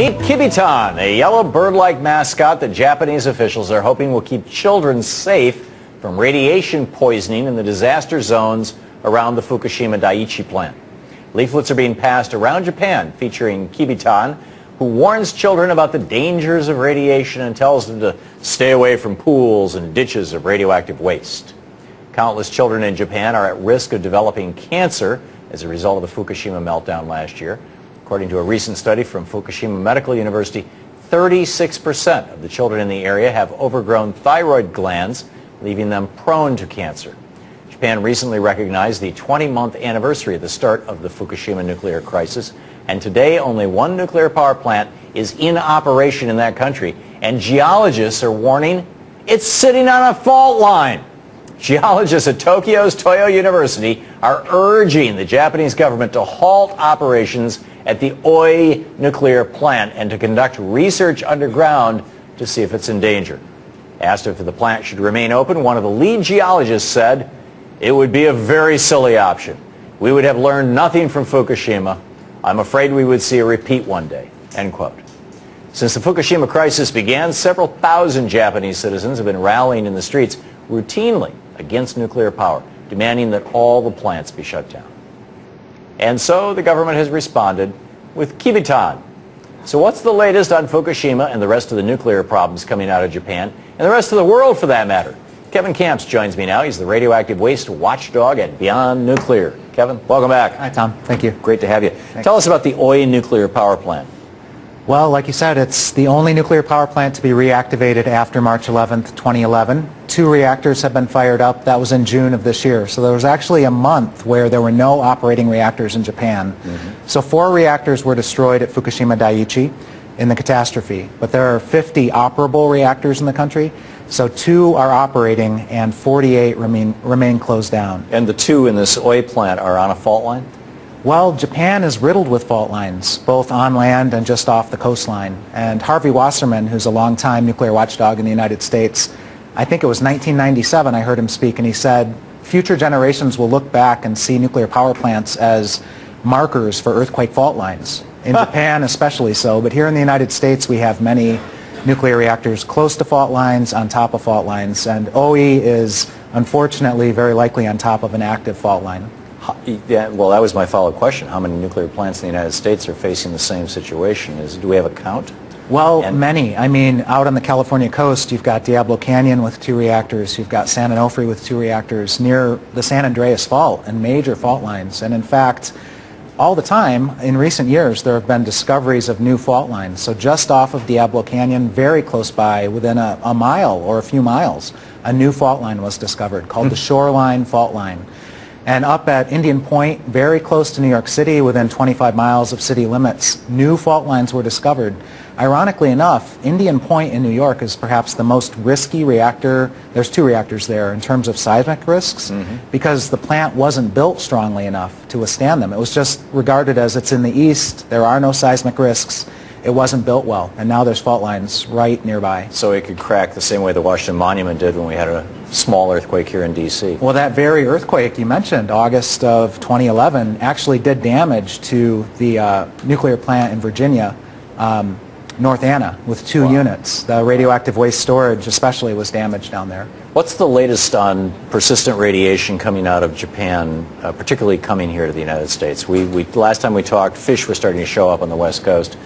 Meet Kibitan, a yellow bird-like mascot that Japanese officials are hoping will keep children safe from radiation poisoning in the disaster zones around the Fukushima Daiichi plant. Leaflets are being passed around Japan featuring Kibitan, who warns children about the dangers of radiation and tells them to stay away from pools and ditches of radioactive waste. Countless children in Japan are at risk of developing cancer as a result of the Fukushima meltdown last year. According to a recent study from Fukushima Medical University, 36% of the children in the area have overgrown thyroid glands, leaving them prone to cancer. Japan recently recognized the 20-month anniversary of the start of the Fukushima nuclear crisis, and today only one nuclear power plant is in operation in that country, and geologists are warning it's sitting on a fault line. Geologists at Tokyo's Toyo University are urging the Japanese government to halt operations at the Oi nuclear plant and to conduct research underground to see if it's in danger. Asked if the plant should remain open, one of the lead geologists said, "It would be a very silly option. We would have learned nothing from Fukushima. I'm afraid we would see a repeat one day." End quote. Since the Fukushima crisis began, several thousand Japanese citizens have been rallying in the streets routinely against nuclear power, demanding that all the plants be shut down. And so the government has responded with Kibitan. So what's the latest on Fukushima and the rest of the nuclear problems coming out of Japan, and the rest of the world for that matter? Kevin Camps joins me now. He's the radioactive waste watchdog at Beyond Nuclear. Kevin, welcome back. Hi, Tom. Thank you. Great to have you. Thanks. Tell us about the Oi nuclear power plant. Well, like you said, it's the only nuclear power plant to be reactivated after March 11th, 2011. 2 reactors have been fired up. That was in June of this year. So there was actually a month where there were no operating reactors in Japan. So 4 reactors were destroyed at Fukushima Daiichi in the catastrophe. But there are 50 operable reactors in the country. So 2 are operating and 48 remain closed down. And the 2 in this Oi plant are on a fault line? Well, Japan is riddled with fault lines, both on land and just off the coastline. And Harvey Wasserman, who's a longtime nuclear watchdog in the United States, I think it was 1997 I heard him speak, and he said, future generations will look back and see nuclear power plants as markers for earthquake fault lines. In Japan especially so, but here in the United States we have many nuclear reactors close to fault lines, on top of fault lines, and OE is unfortunately very likely on top of an active fault line. Yeah, well, that was my follow-up question. How many nuclear plants in the United States are facing the same situation? Do we have a count? Well, many. I mean, out on the California coast, you've got Diablo Canyon with 2 reactors. You've got San Onofre with 2 reactors near the San Andreas Fault and major fault lines. And in fact, all the time, in recent years, there have been discoveries of new fault lines. So just off of Diablo Canyon, very close by, within a mile or a few miles, a new fault line was discovered called the Shoreline Fault Line. And up at Indian Point, very close to New York City, within 25 miles of city limits, new fault lines were discovered. Ironically enough, Indian Point in New York is perhaps the most risky reactor. There's 2 reactors there in terms of seismic risks, because the plant wasn't built strongly enough to withstand them. It was just regarded as it's in the east, there are no seismic risks. It wasn't built well, and now there's fault lines right nearby. So it could crack the same way the Washington Monument did when we had a small earthquake here in D.C. Well, that very earthquake you mentioned, August of 2011, actually did damage to the nuclear plant in Virginia, North Anna, with 2 units. The radioactive waste storage especially was damaged down there. What's the latest on persistent radiation coming out of Japan, particularly coming here to the United States? Last time we talked, fish were starting to show up on the West Coast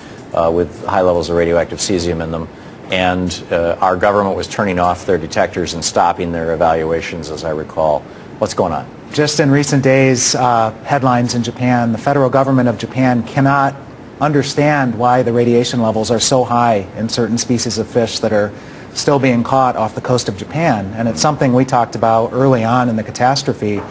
with high levels of radioactive cesium in them, and our government was turning off their detectors and stopping their evaluations, as I recall. What's going on? Just in recent days, headlines in Japan, the federal government of Japan cannot understand why the radiation levels are so high in certain species of fish that are still being caught off the coast of Japan. And it's something we talked about early on in the catastrophe.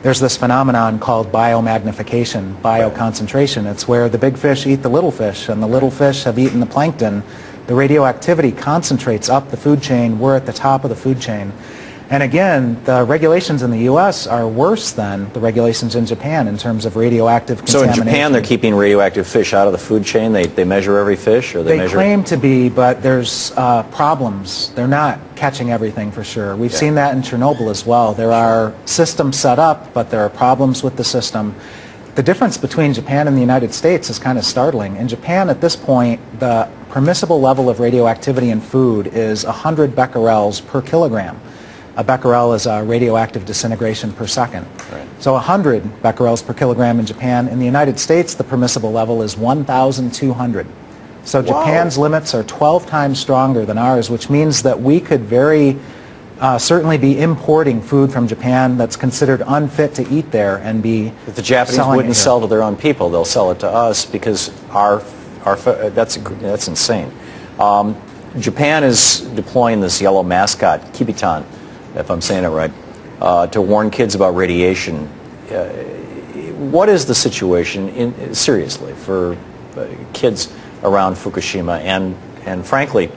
There's this phenomenon called biomagnification, bioconcentration. It's where the big fish eat the little fish, and the little fish have eaten the plankton. The radioactivity concentrates up the food chain. We're at the top of the food chain. And again, the regulations in the U.S. are worse than the regulations in Japan in terms of radioactive contamination. So in Japan, they're keeping radioactive fish out of the food chain? They measure every fish? Or they claim to be, but there's problems. They're not catching everything for sure. We've seen that in Chernobyl as well. There are systems set up, but there are problems with the system. The difference between Japan and the United States is kind of startling. In Japan, at this point, the permissible level of radioactivity in food is 100 becquerels per kilogram. A becquerel is a radioactive disintegration per second. Right. So 100 becquerels per kilogram in Japan. In the United States, the permissible level is 1,200. So Japan's limits are 12 times stronger than ours, which means that we could very certainly be importing food from Japan that's considered unfit to eat there and be If the Japanese wouldn't sell to their own people, they'll sell it to us because that's insane. Japan is deploying this yellow mascot, Kibitan, if I'm saying it right, to warn kids about radiation. What is the situation, seriously, for kids around Fukushima and frankly,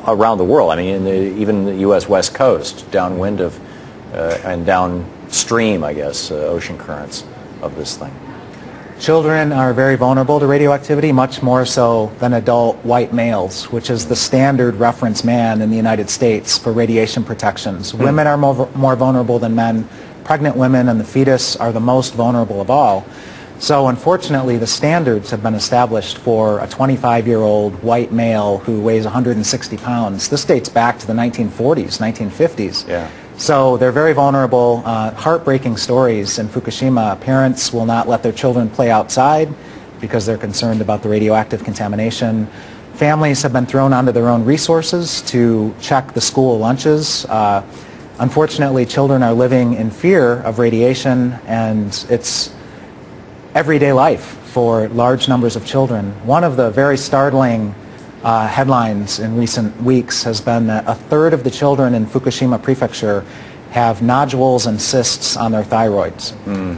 around the world? I mean, even the U.S. West Coast, downwind of and downstream, I guess, ocean currents of this thing. Children are very vulnerable to radioactivity, much more so than adult white males, which is the standard reference man in the United States for radiation protections. Women are more vulnerable than men. Pregnant women and the fetus are the most vulnerable of all. So unfortunately, the standards have been established for a 25-year-old white male who weighs 160 pounds. This dates back to the 1940s, 1950s. Yeah. So they're very vulnerable. Heartbreaking stories in Fukushima. Parents will not let their children play outside because they're concerned about the radioactive contamination. Families have been thrown onto their own resources to check the school lunches. Unfortunately, children are living in fear of radiation, and it's everyday life for large numbers of children. One of the very startling headlines in recent weeks has been that a third of the children in Fukushima Prefecture have nodules and cysts on their thyroids.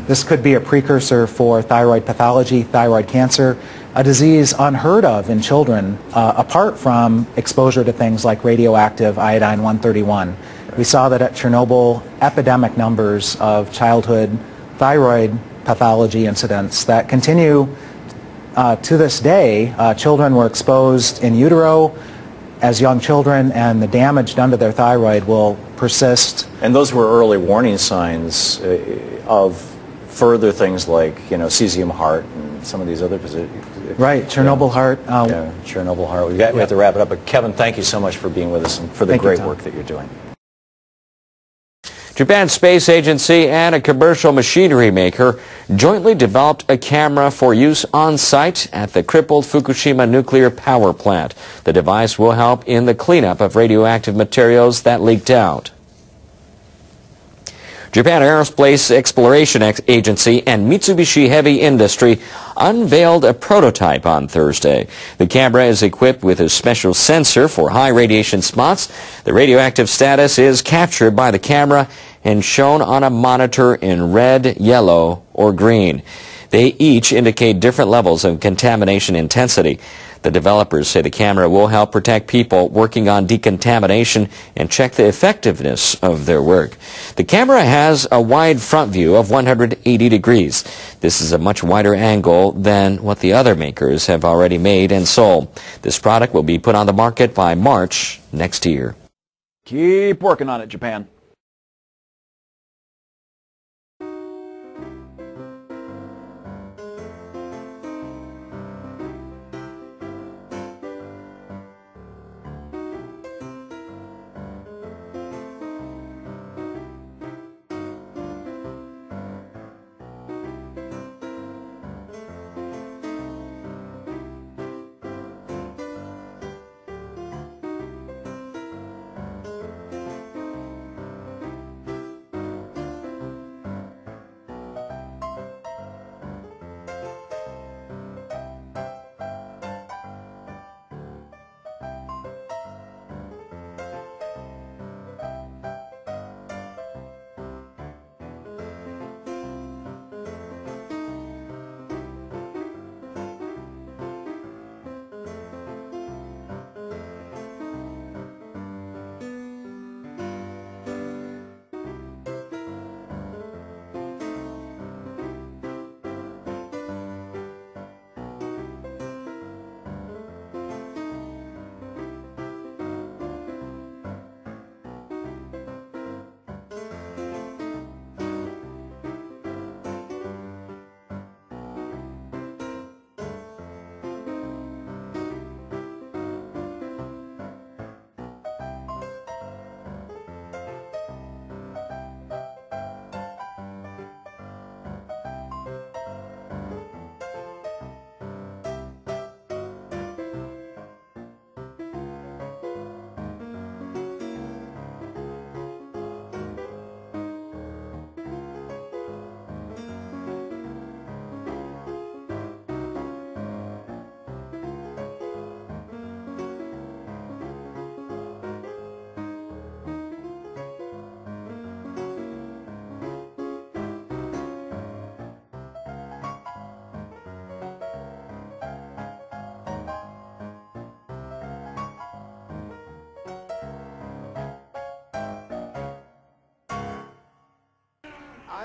This could be a precursor for thyroid pathology, thyroid cancer, a disease unheard of in children apart from exposure to things like radioactive iodine-131. We saw that at Chernobyl, epidemic numbers of childhood thyroid pathology incidents that continue to this day. Children were exposed in utero as young children, and the damage done to their thyroid will persist. And those were early warning signs of further things like, cesium heart and some of these other Right, Chernobyl heart. Yeah, Chernobyl heart. We have to wrap it up, but Kevin, thank you so much for being with us and for the great work that you're doing. Japan's space agency and a commercial machinery maker jointly developed a camera for use on site at the crippled Fukushima nuclear power plant. The device will help in the cleanup of radioactive materials that leaked out. Japan Aerospace Exploration Agency and Mitsubishi Heavy Industry unveiled a prototype on Thursday. The camera is equipped with a special sensor for high radiation spots. The radioactive status is captured by the camera and shown on a monitor in red, yellow, or green. They each indicate different levels of contamination intensity. The developers say the camera will help protect people working on decontamination and check the effectiveness of their work. The camera has a wide front view of 180 degrees. This is a much wider angle than what the other makers have already made and sold. This product will be put on the market by March next year. Keep working on it, Japan.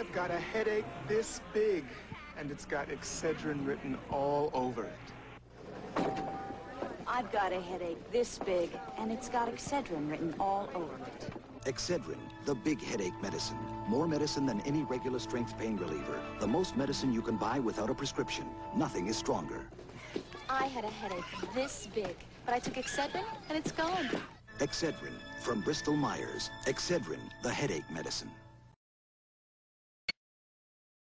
I've got a headache this big, and it's got Excedrin written all over it. I've got a headache this big, and it's got Excedrin written all over it. Excedrin, the big headache medicine. More medicine than any regular strength pain reliever. The most medicine you can buy without a prescription. Nothing is stronger. I had a headache this big, but I took Excedrin, and it's gone. Excedrin, from Bristol Myers. Excedrin, the headache medicine.